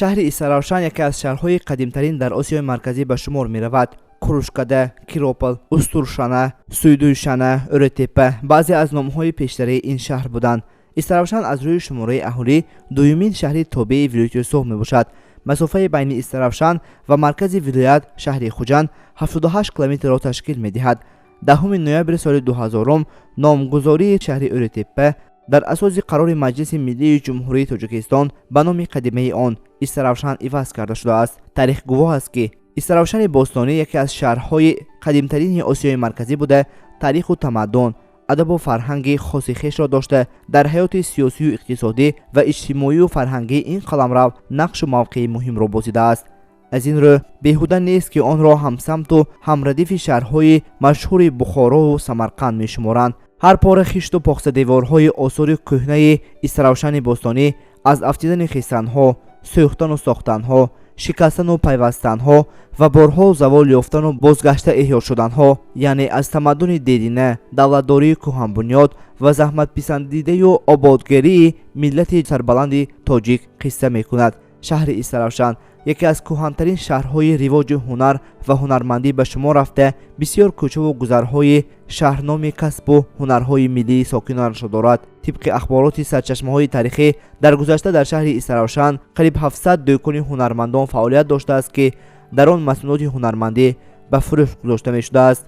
شهر استراوشان یکی از شهرهای قدیمترین در آسیای مرکزی به شمار می رود. کروشکده، کیروپل، استورشانه، سویدوشانه، اورتپه بعضی از نامهای پیشتری این شهر بودند. استراوشان از روی شماره اهالی دومین شهر تابع ولایت سوق می باشد. مسافه بین استراوشان و مرکز ولایت شهر خوجند 78 کیلومتر را تشکیل می دهد. 10 نوامبر سال 2000 نامگذاری شهر اورتپه در اساس قرار مجلس ملی جمهوری تاجیکستان به نام قدیمی آن استراوشان عوض کرده شده است. تاریخ گواه است که استراوشان باستانی یکی از شهرهای قدیمترین آسیای مرکزی بوده. تاریخ و تمدن، ادب و فرهنگ خاص خویش را داشته. در حیات سیاسی و اقتصادی و اجتماعی و فرهنگی این قلمرو نقش و موقع مهم را بازیده است. از این رو بیهوده نیست که آن را همسمت و همردیف شهرهای مشهور بخارا و سمرقند می شمارند. هر پاره خشت و پاخته دیوارهای آثار کهنه استراوشان باستانی از افتیدن خیسنها، سوختن و ساختنها، شکستن و پیوستنها و بارها و زوال یافتن و بازگشته احیا شدنها، یعنی از تمدن دیرینه، دولتداری کهن بنیاد و زحمت پسندیده و آبادگری ملت سربلند تاجیک قصه می کند. شهر استراوشان یکی از کهن‌ترین شهرهای رواج هنر و هنرمندی به شمار رفته. بسیار کوچه و گذرهای شهرنام کسب و هنرهای ملی ساکنانش دارد. طبق اخبارات سرچشمه‌های تاریخی در گذشته در شهر استراوشان قریب 700 دکان هنرمندان فعالیت داشته است که در آن مصنوعات هنرمندی به فروش گذاشته می‌شده است.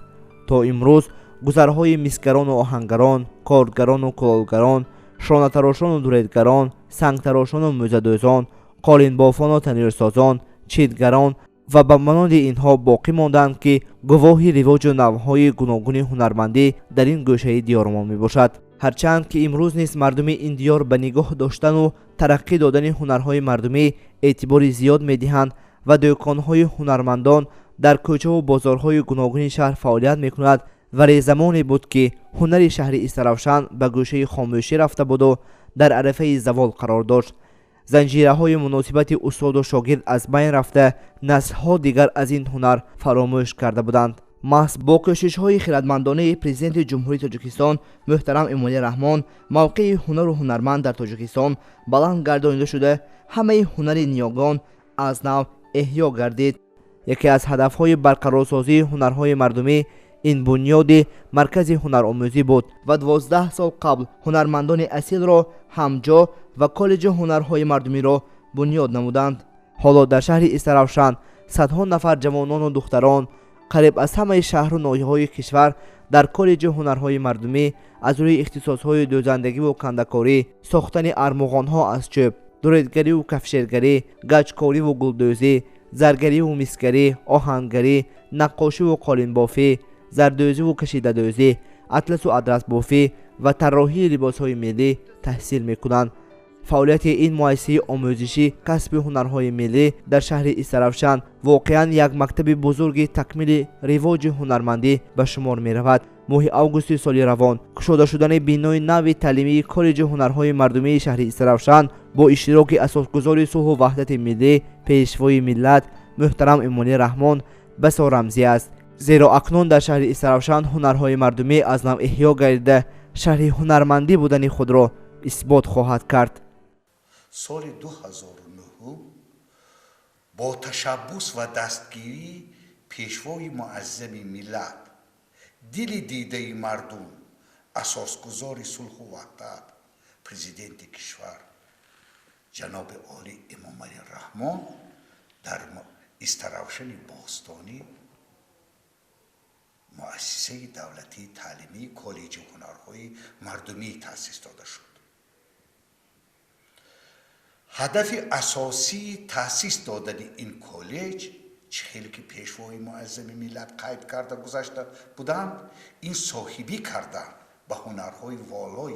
تا امروز گذرهای مسگران و آهنگران، کارگران و کلالگران، شانه‌تراشان و دوریدگران، سنگ‌تراشان و موزه‌دوزان، قالین بافان و تنیرسازان، چیتگران و به مانند اینها باقی ماندند که گواهی رواج و نوعهای گوناگون هنرمندی در این گوشه دیار ما می باشد. هرچند که امروز نیز مردم این دیار به نگاه داشتن و ترقی دادن هنرهای مردمی اعتبار زیاد می دهند و دکانهای هنرمندان در کوچه و بازارهای گوناگون شهر فعالیت می کند. ولی زمانی بود که هنر شهر استراوشان به گوشه خاموشی رفته بود و در عرفه زوال قرار داشت. زنجیره های مناسبت استاد و شاگرد از بین رفته، نسل ها دیگر از این هنر فراموش کرده بودند. محض با کوشش های خردمندانه پرزیدنت جمهوری تاجیکستان محترم امالی رحمان موقع هنر و هنرمند در تاجیکستان بلند گردانیده شده. همه هنر نیاگان از نو احیا گردید. یکی از هدف های برقرارسازی هنرهای مردمی این بنیاد مرکز هنرآموزی بود و 12 سال قبل هنرمندان اصیل را همجا و کالج هنرهای مردمی را بنیاد نمودند. حالا در شهر استراوشان صدها نفر جوانان و دختران قریب از همه شهر و ناحیه‌های کشور در کالج هنرهای مردمی از روی اختصاصهای دوزندگی و کنده‌کاری، ساختن ارمغان‌ها از چوب، دوریدگری و کفشیرگری، گچکاری و گلدوزی، زرگری و مسگری، آهنگری، نقاشی و قالین بافی، زردوزی و کشیده دوزی، اطلس و ادرس بافی و طراحی لباس‌های ملی تحصیل می‌کنند. فعالیت این مؤسسه آموزشی کسب هنرهای ملی در شهر استراوشان واقعا یک مکتب بزرگ تکمیل رواج هنرمندی به شمار می رود. ماه اوگوست سال روان گشوده شدن بینای نو تعلیمی کالج هنرهای مردمی شهر استراوشان با اشتراک اساسگزار صلح و وحدت ملی پیشوای ملت محترم امالی رحمان بسیار رمزی است، زیرا اکنون در شهر استراوشان هنرهای مردمی از نو احیا گردیده شهر هنرمندی بودن خود را اثبات خواهد کرد. سال 2009 با تشبث و دستگیری پیشوای معظم ملت، دل دیده مردم، اساسگزار صلح و وحدت پرزیدنت کشور جناب عالی امام علی رحمان در استراوشان باستانی مؤسسه دولتی تعلیمی کالج هنرهای مردمی تأسیس داده شد. هدف اساسی تأسیس دادن این کالج چهل که پیشوای معظم ملت قید کرده گذاشته بودند، این صاحبی کردن به هنرهای والای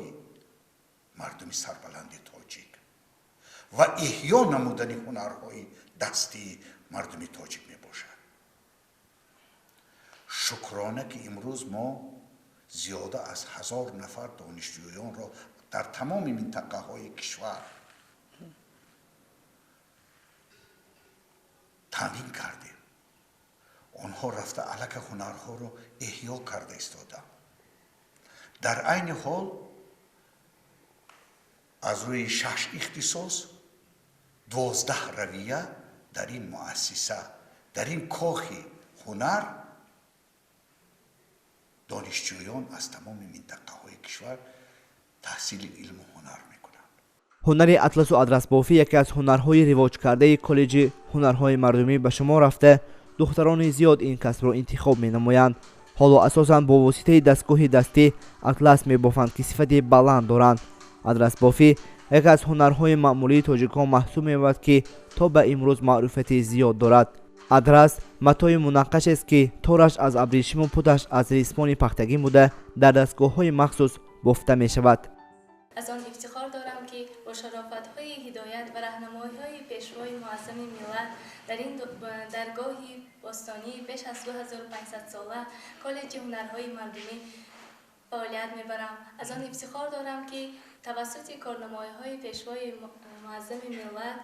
مردم سربلند تاجیک و احیا نمودن هنرهای دستی مردم تاجیک می باشد. شکرانه که امروز ما زیاده از 1000 نفر دانشجویان را در تمام منطقه های کشور تامین کردیم. آنها رفته الک هنرها رو احیا کرده ایستادند. در عین حال از روی 6 اختصاص 12 رویه در این مؤسسه، در این کاخ هنر دانشجویان از تمام منطقه های کشور تحصیل علم و هنر میکنند. هنر اطلس و ادرس بافی یکی از هنرهای رواج کرده کالج هنرهای مردمی به شما رفته دختران زیاد این کسب را انتخاب می نمایند. حالا اساساً با واسطه دستگاه دستی اطلس می بافند که صفت بلند دارند. ادرس بافی یکی از هنرهای معمولی تاجیکان محسوب می بود که تا به امروز معروفیت زیاد دارد. ادرس متای منقش است که تارش از ابریشم و پودش از ریسمان پختگی بوده در دستگاه های مخصوص بافته می شود. از آن افتخار دارم که با شرافت‌های هدایت و راهنمایی‌های پیشوای معظم ملت در این درگاه باستانی بیش از 2500 ساله کالج هنرهای مردمی فعالیت می‌برم. از آن افتخار دارم که توسط کارنمایی‌های پیشوای معظم ملت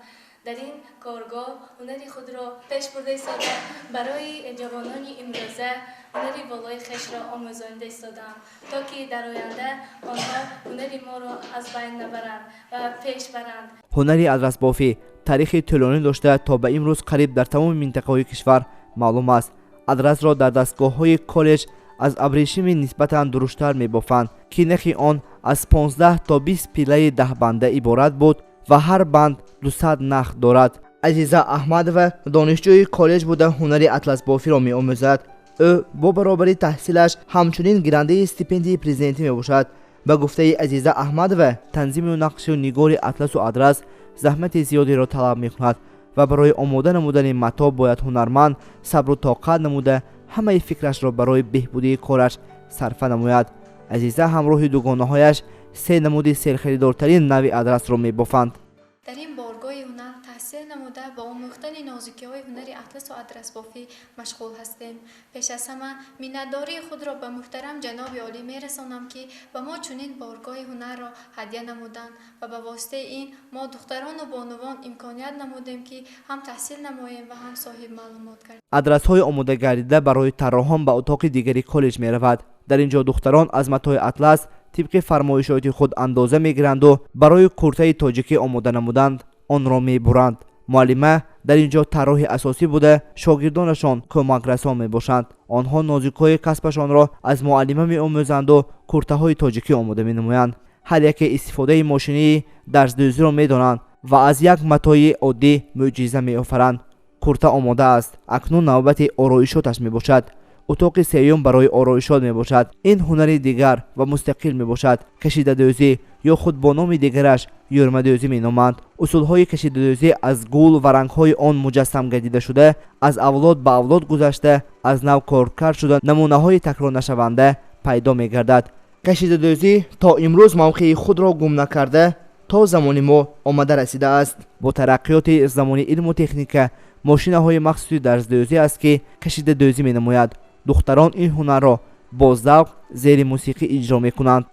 در این کارگاه هنری خود را پیش برده ایستادم. برای جوانان امروزه هنری بالای خویش را آموزنده ایستادم تا که در آینده آنها هنری ما را از بین نبرند و پیش برند. هنری ادرس بافی تاریخ طولانی داشته تا به امروز قریب در تمام منطقه‌های کشور معلوم است. ادرس را در دستگاه‌های کالج از ابریشم نسبتاً درشتر می‌بافند که نخ آن از 15 تا 20 پیله 10 بنده عبارت بود و هر بند 200 نخ دارد. عزیزه احمدova دانشجوی کالج بوده هنری اطلس بافی را می‌آموزد. او با برابری تحصیلش همچنین گیرنده استیپندی پرزیدنتی میباشد. به گفته عزیزه احمدova تنظیم و نقش و نگار اطلس و ادرس زحمت زیادی را طلب می‌کند و برای آماده نمودن متاع باید هنرمند صبر و طاقت نموده همه فکرش را برای بهبودی کارش صرف نماید. عزیزه همراه دوگانه‌هایش 3 نمود سرخریدارترین نوع ادرس را می‌بافند. در این بارگاه هنر تحصیل نموده با آموختن نازکی‌های هنری اطلس و ادرس بافی مشغول هستیم. پیش از همه منتداری خود را به محترم جناب عالی می‌رسانم که به ما چنین بارگاه هنر را هدیه نمودند و به واسطه این ما دختران و بانوان امکانیت نمودیم که هم تحصیل نماییم و هم صاحب معلومات گردیم. ادرس‌های آماده گردیده برای طراحان به اتاق دیگری کالج می‌رود. در اینجا دختران از متاع اطلس طبق فرمایشات خود اندازه میگیرند و برای کرته تاجیکی آماده نمودند آن را میبرند. معلمه در اینجا طراح اساسی بوده شاگردانشان کمک رسان میباشند. آنها نازک‌های کسبشان را از معلمه میآموزند و کرته های تاجیکی آماده مینمایند. هر یک استفاده ماشینی درس‌دوزی را میدانند و از یک متاع عادی معجزه میآفرند. کرته آماده است. اکنون نوبت آرایشاتش میباشد. اتاق سیوم برای آرایشات می باشد. این هنری دیگر و مستقل می باشد. کشیده دوزی یا خود با نام دیگرش یورمه دوزی می نامند. اصول های کشیده دوزی از گل و رنگ های آن مجسم گردیده شده از اولاد به اولاد گذشته از نو کار شده نمونه های تکرار نشونده پیدا می گردد. کشیده دوزی تا امروز موقع خود را گم نکرده تا زمان ما آمده رسیده است. با ترقیات زمان علم و تکنیک ماشین های مخصوصی درس‌دوزی است که کشیده دوزی می نماید. دختران این هنر را با ذوق زیر موسیقی اجرا میکنند.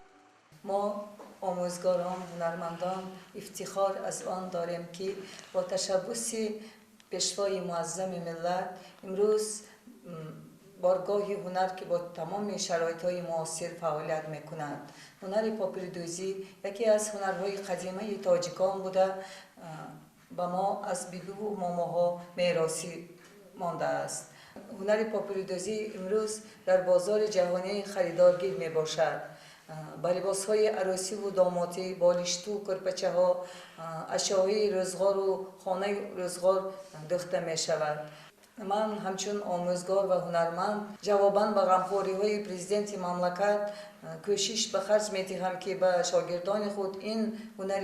ما آموزگاران هنرمندان افتخار از آن داریم که با تشبث پیشوای معظم ملت امروز بارگاه هنر که با تمام شرایط‌های معاصر فعالیت می‌کند. هنر پاپیردوزی یکی از هنرهای قدیمی تاجیکان بوده و ما از بیبی و ماماها میراثی مانده است. هنر پاپیردوزی امروز در بازار جهانی خریدارگیر می باشد. با لباس‌های عروسی و دامادی، بالشتو، کرپچه ها، اشیاء روزگار و خانه روزگار دوخته می شود. من همچون آموزگار و هنرمند جواباً به غمخوری‌های پرزیدنت مملکت کوشش به خرج می‌دهم که به شاگردان خود این هنر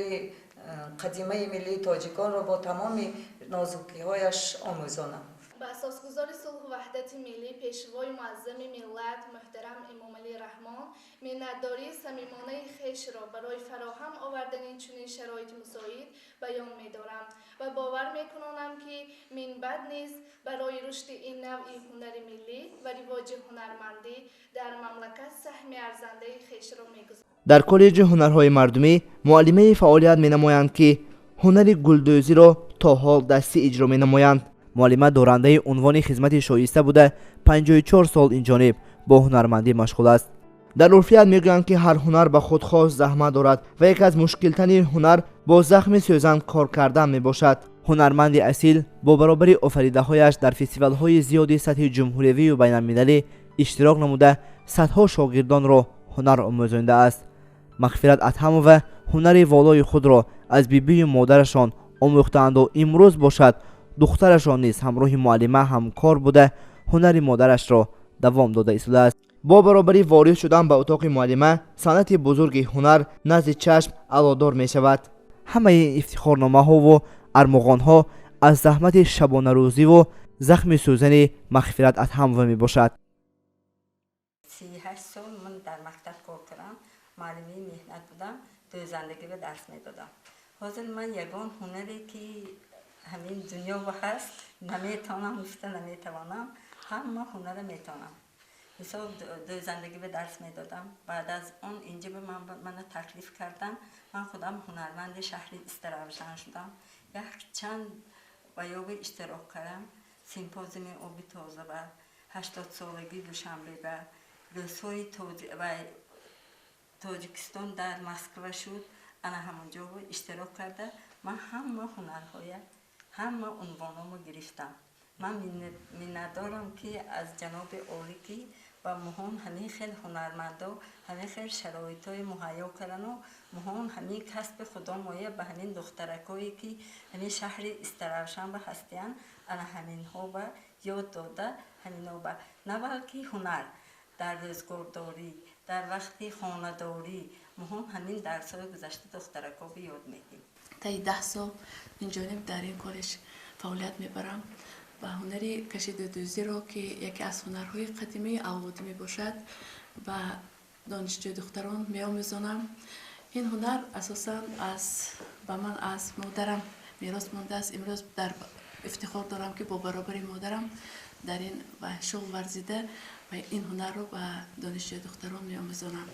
قدیمی ملی تاجیکان را با تمام نازکی‌هایش آموزانم. با اساسگزار صلح و وحدت ملی پیشوای معظم ملت محترم امام علی رحمان منتداری صمیمانه خویش را برای فراهم آوردن چنین شرایط مساعد بیان می‌دارم و باور می‌کنم که من بعد نیز برای رشد این نوع هنر ملی و رواج هنرمندی در مملکت سهم ارزنده خویش را می‌گذارم. در کالج هنرهای مردمی معلمه فعالیت می‌نمایند که هنر گلدوزی را تا حال دستی اجرا می‌نمایند. معلمه دارنده عنوان خدمت شایسته بوده 54 سال این جانب با هنرمندی مشغول است. در عرفیت میگویند که هر هنر به خود خاص زحمت دارد و یک از مشکل ترین هنر با زخم سوزن کار کردن می باشد. هنرمند اصیل با برابری آفریده‌هایش در فستیوال‌های زیادی سطح جمهوری و بین‌المللی اشتراک نموده صدها شاگردان را هنر آموزانده است. مغفرت ادهمова هنر والای خود را از بیبی و مادرشان آموختند و امروز باشد دخترشان نیز همراه معلمه همکار بوده هنر مادرش را دوام داده ایستاده است. با برابری وارد شدن به اتاق معلمه صنعت بزرگ هنر نزد چشم علادار می شود. همه این افتخارنامه ها و ارمغان ها از زحمت شبانه روزی و زخم سوزن مغفرت ادهمова می باشد. 38 سال من در مکتب کار کردم، معلمی مهنت بودم، دوزندگی به درس میدادم. حاضر من یگان هنری که همین دنیا و هست نمیتونم گفته نمیتوانم، همه هنر میتونم. مثلا دوزندگی به درس میدادم. بعد از اون اینجا به من تکلیف کردن، من خودم هنرمند شهری استراوشن شدم. یک چند بیابی اشتراک کردم، سیمپوزیوم آبی تازه و 80 سالگی دوشنبه و روزهای تاجیکستان در مسکو شد. انا همونجا اشتراک کرده من همه هنرهای همه عنوانامو گرفتم. من میندارم که از جناب عالی که و مهون همین خیلی هنرمندا همین خیلی شرایطای مهیا کردن و مهون همین کسب خدا مایه به همین دخترکایی که همین شهر استراوشن به هستیان انا همین ها به یاد داده همین ها به نه بلکه هنر در روزگارداری در وقتی خانه‌داری مهم همین درس‌های گذشته دخترکا به یاد میگیم. تا 10 سال این جانب در این کالج فعالیت میبرم و هنری کشیده‌دوزی را که یکی از هنرهای قدیمی اولادی می باشد و دانشجوی دختران می‌آموزانم. این هنر اساساً با من از مادرم میراث مانده است. امروز در افتخار دارم که با برابری مادرم در این شغل ورزیده و این هنر رو به دانشجوی دختران می‌آموزانم.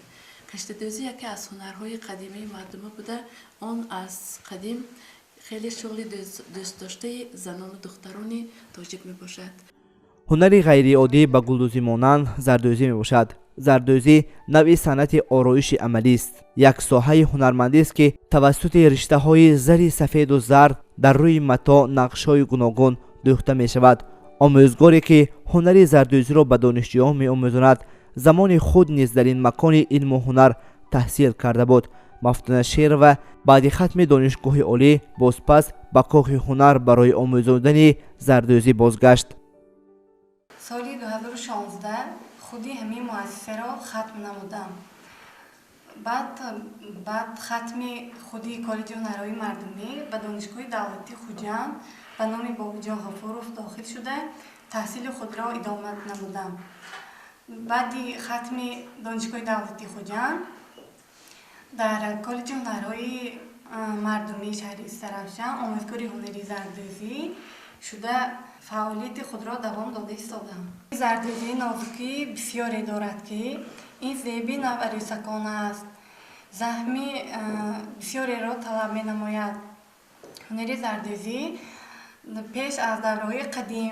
کشیده‌دوزی یکی از هنرهای قدیمی مردم بوده. آن از قدیم خیلی شغل دوست داشته زنان و دختران تاجیک می باشد. هنری غیر عادی به گلدوزی مانند زردوزی می باشد. زردوزی نوعی صنعت آرایش عملی است. یک ساحه هنرمندی است که توسط رشته های زری سفید و زرد در روی متا نقش های گوناگون دوخته می شود. آموزگاری که هنری زردوزی را به دانشجویان می آموزاند زمان خود نیز در این مکان علم و هنر تحصیل کرده بود. مفتون شعر و بعد ختم دانشگاه عالی بازپس به کاخ هنر برای آموزاندن زردوزی بازگشت. سال 2016 خودی همین مؤسسه را ختم نمودم. بعد ختم خودی کالج هنرهای مردمی به دانشگاه دولتی خوجند به نام باباجان غفورов داخل شده تحصیل خود را ادامه نمودم. بعدی ختم دانشگاه دولتی خوجند در کالج هنرهای مردمی شهر استراوشن آموزگاری هنری زردوزی شده فعالیت خود را دوام داده ایستادم. زردوزی نازکی بسیاری دارد که این زیبی نوع عروسکانه است. زحمی بسیاری را طلب می نماید. هنری زردوزی پیش از دورهای قدیم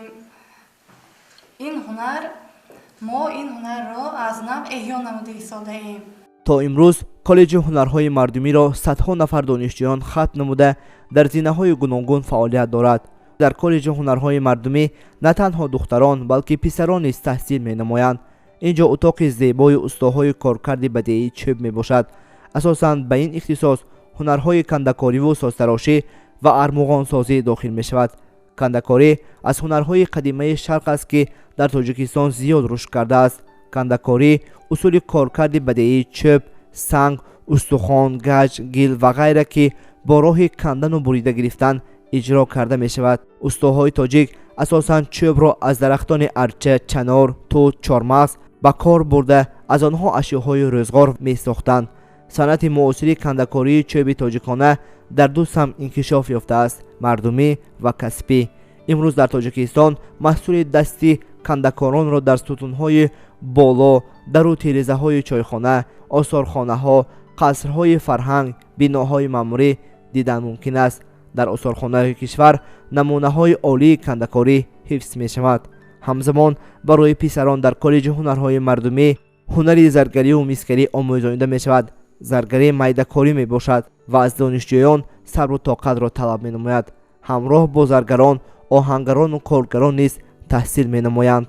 ما این هنر را از نو احیا نموده ایستاده ایم. تا امروز کالج هنرهای مردمی را صدها نفر دانشجویان ختم نموده در زینه‌های گوناگون فعالیت دارد. در کالج هنرهای مردمی نه تنها دختران بلکه پسران نیز تحصیل می‌نمایند. اینجا اتاق زیبای استادهای کارکرد بدیعی چوب میباشد. اساساً به این اختصاص هنرهای کنده‌کاری و سازتراشی و ارمغان سازی داخل می‌شود. کنده‌کاری از هنرهای قدیمی شرق است که در تاجیکستان زیاد رشد کرده است. کنده‌کاری اصول کارکرد بدیعی چوب، سنگ، استخوان، گچ، گل و غیره که با راه کندن و بریده گرفتن اجرا کرده می شود. استادهای تاجیک اساساً چوب را از درختان ارچه، چنار، توت، چارمغز به کار برده از آنها اشیاءهای روزگار می ساختند. صنعت معاصر کنده‌کاری چوب تاجیکانه در دو سمت انکشاف یافته است، مردمی و کسبی. امروز در تاجیکستان محصول دستی کنده‌کاران را در ستونهای بالا، در و تیره‌های چایخانه، آثارخانه‌ها، قصرهای فرهنگ، بناهای معماری دیدن ممکن است. در آثارخانه‌های کشور نمونه‌های عالی کنده‌کاری حفظ می‌شود. همزمان برای پسران در کالج هنرهای مردمی هنری زرگری و میسکری آموزانیده می‌شود. زرگری میده‌کاری میباشد و از دانشجویان صبر و طاقت را طلب می‌نماید. ҳамроҳ бо заргарон оҳангарону коргарон низ таҳсил менамоянд.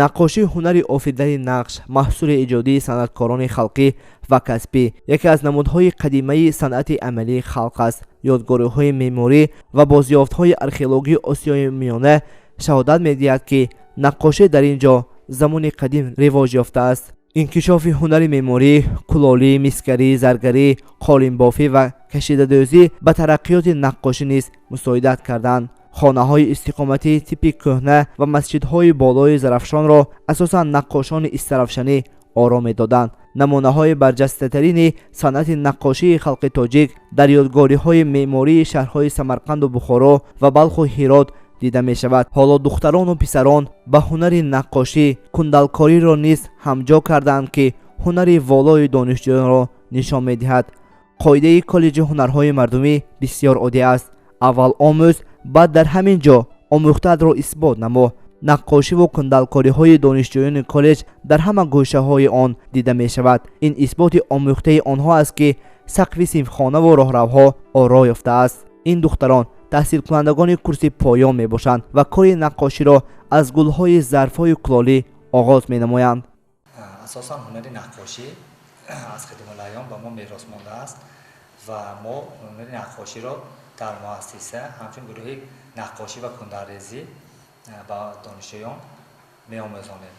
наққошӣ ҳунари офидани нақш маҳсули эҷодии санъаткорони халқӣ ва касбӣ яке аз намудҳои қадимаи санъати амалии халқ аст. ёдгориҳои меъморӣ ва бозёфтҳои археологии осиёи миёна шаҳодат медиҳад ки наққошӣ дар ин ҷо замони қадим ривоҷ ёфтааст. инкишофи ҳунари меъморӣ, кулолӣ, мисгарӣ, заргарӣ, қолинбофӣ ва кашидадӯзӣ ба тараққиёти наққошӣ низ мусоидат карданд. хонаҳои истиқоматии типи кӯҳна ва масҷидҳои болои зарафшонро асосан наққошони истарафшанӣ ором медоданд. намунаҳои барҷастатарини санъати наққошии халқи тоҷик дар ёдгориҳои меъмории шаҳрҳои самарқанду бухоро ва балху ҳирот дида мешавад. ҳоло духтарону писарон ба ҳунари наққошӣ кундалкориро низ ҳамҷо карданд ки ҳунари волои донишҷӯёнро нишон медиҳад. қоидаи коллеҷи ҳунарҳои мардумӣ бисёр оддӣ аст. аввал омӯз, баъд дар ҳамин ҷо омӯхтаатро исбот намо. наққошиву кундалкориҳои донишҷӯёни коллеҷ дар ҳама гӯшаҳои он дида мешавад. ин исботи омӯхтаи онҳо аст ки сақфи синфхонаву роҳравҳо оро ёфтааст. ин духтарон таҳсилкунандагони курси поён мебошанд ва кори наққоширо аз гулҳои зарфҳои кулолӣ оғоз менамоянд. асосан ҳунари наққошӣ аз қадимулайём ба мо мерос мондааст ва мо ҳунари наққоширо дар муассиса ҳамчун гурӯҳи наққошӣ ва кундалрезӣ ба донишҷӯён меомӯзонем.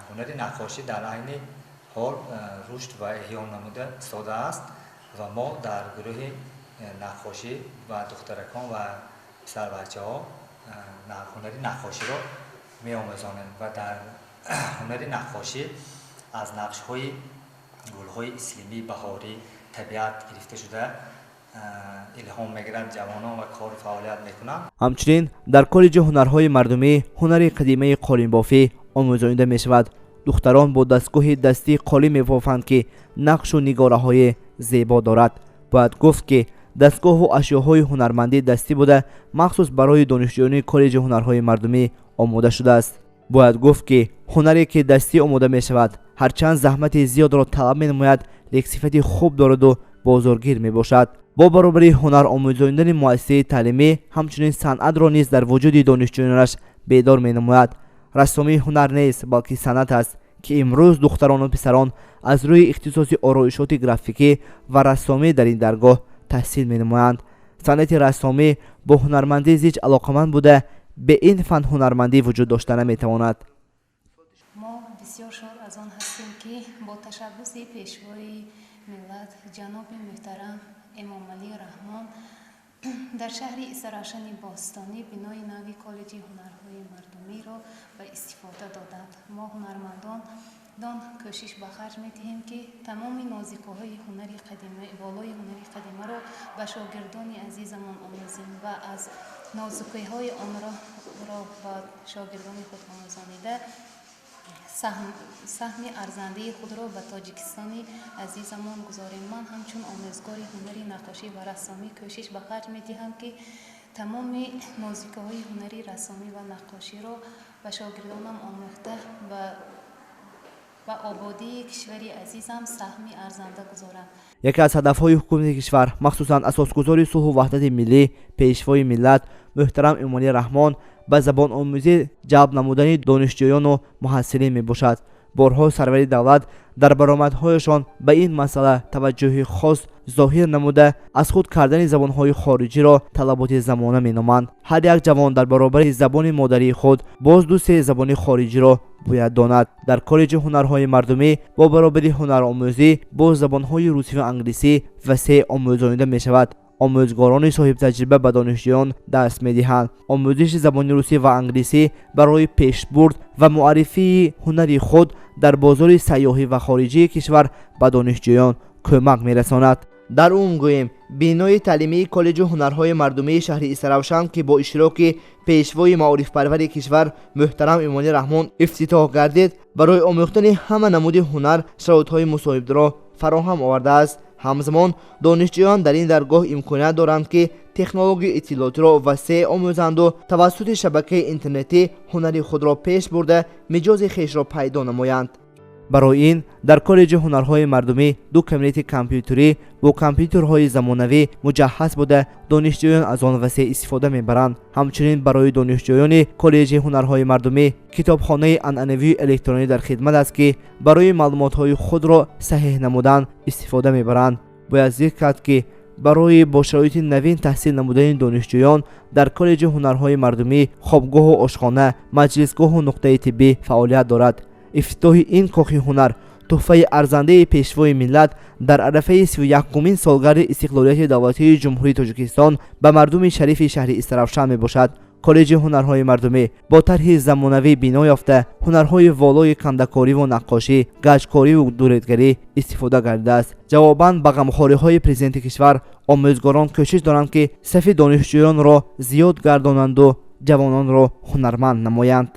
ҳунари наққошӣ дар айни ҳол рушд ва эҳё намуда истодааст ва мо дар гурӯҳи наққошӣ ва духтаракон ва писарбачаҳо ҳунари наққоширо меомӯзонем ва дар ҳунари наққошӣ аз нақшҳои гулҳои ислимӣ, баҳорӣ, табиат гирифта шуда илҳом мегирад, ҷавонон ва кор фаъолият мекунанд. ҳамчунин дар коллеҷи ҳунарҳои мардумӣ ҳунари қадимаи қолинбофӣ омӯзонида мешавад. духтарон бо дастгоҳи дастӣ қолин мебофанд ки нақшу нигораҳои зебо дорад. бояд гуфт ки дастгоҳу ашёҳои ҳунармандӣ дастӣ буда махсус барои донишҷӯёни коллеҷи ҳунарҳои мардумӣ омода шудааст. бояд гуфт ки ҳунаре ки дастӣ омода мешавад ҳарчанд заҳмати зиёдро талаб менамояд, лек сифати хуб дораду бозоргир мебошад. бо баробари ҳунар омӯзонидани муассисаи таълимӣ ҳамчунин санъатро низ дар вуҷуди донишҷӯёнаш бедор менамояд. рассомӣ ҳунар нест, балки санъат аст ки имрӯз духтарону писарон аз рӯи ихтисоси ороишоти графикӣ ва рассомӣ дар ин даргоҳ таҳсил менамоянд. санъати рассомӣ бо ҳунармандӣ зич алоқаманд буда бе ин фан ҳунармандӣ вуҷуд дошта наметавонад. мо бисёр шод аз он ҳастем ки бо ташаббуси пешвои миллат ҷаноби муҳтарам эмомалӣ раҳмон дар шаҳри исаравшани бостонӣ бинои нави коллеҷи ҳунарҳои мардумиро ба истифода доданд. мо ҳунармандон дон кӯшиш ба харҷ медиҳем ки тамоми нозикиҳои ҳунари қадима, болои ҳунари қадимаро ба шогирдони азизамон омӯзем ва аз нозикиҳои онро ба шогирдони худ омӯзонида саҳми арзандаи худро ба тоҷикистони азизамон гузорем. ман ҳамчун омӯзгори ҳунари наққошӣ ва рассомӣ кӯшиш ба харҷ медиҳам ки тамоми нозикиҳои ҳунари рассомӣ ва наққоширо ба шогирдонам омӯхта ба ободии кишвари азизам саҳми арзанда гузорам. яке аз ҳадафҳои ҳукумати кишвар, махсусан асосгузори сулҳу ваҳдати миллӣ, пешвои миллат муҳтарам эмомалӣ раҳмон ба забономӯзӣ ҷалб намудани донишҷӯёну муҳассилин мебошад. борҳо сарвари давлат дар баромадҳояшон ба ин масъала таваҷҷӯҳи хос зоҳир намуда аз худ кардани забонҳои хориҷиро талаботи замона меноманд. ҳар як ҷавон дар баробари забони модарии худ боз ду-се забони хориҷиро бояд донад. дар коллеҷи ҳунарҳои мардумӣ бо баробари ҳунаромӯзӣ бо забонҳои русиву англисӣ васеъ омӯзонида мешавад. омӯзгорони соҳибтаҷриба ба донишҷӯён даст медиҳанд. омӯзиши забони русӣ ва англисӣ барои пешбурд ва муаррифии ҳунари худ дар бозори сайёҳӣ ва хориҷии кишвар ба донишҷӯён кӯмак мерасонад. дар умум гӯем бинои таълимии коллеҷи ҳунарҳои мардумии шаҳри исаравшан ки бо иштироки пешвои маорифпарвари кишвар муҳтарам эмомалӣ раҳмон ифтитоҳ гардид, барои омӯхтани ҳама намуди ҳунар шароитҳои мусоибро фароҳам овардааст. ҳамзамон донишҷӯён дар ин даргоҳ имконият доранд ки технологияи иттилоотиро васеъ омӯзанду тавассути шабакаи интернетӣ ҳунари худро пеш бурда миҷози хешро пайдо намоянд. барои ин дар коллеҷи ҳунарҳои мардумӣ ду кабинети компютерӣ бо компютерҳои замонавӣ муҷаҳҳаз буда донишҷӯён аз он васеъ истифода мебаранд. ҳамчунин барои донишҷӯёни коллеҷи ҳунарҳои мардумӣ китобхонаи анъанавии электронӣ дар хидмат аст ки барои маълумотҳои худро саҳеҳ намудан истифода мебаранд. бояд зикр кард ки барои бо шароити навин таҳсил намудани донишҷӯён дар коллеҷи ҳунарҳои мардумӣ хобгоҳу ошхона, маҷлисгоҳу нуқтаи тиббӣ фаъолият дорад. ифтитоҳи ин кохи ҳунар туҳфаи арзандаи пешвои миллат дар арафаи 31-умин солгарди истиқлолияти давлатии ҷумҳурии Тоҷикистон ба мардуми шарифи шаҳри Истаравшан мебошад. коллеҷи ҳунарҳои мардумӣ бо тарҳи замонавӣ бино ёфта ҳунарҳои волои кандакориву наққошӣ, гаҷкориву дуретгарӣ истифода гардидааст. ҷавобан ба ғамхориҳои президенти кишвар, омӯзгорон кӯшиш доранд ки сафи донишҷӯёнро зиёд гардонанду ҷавононро ҳунарманд намоянд.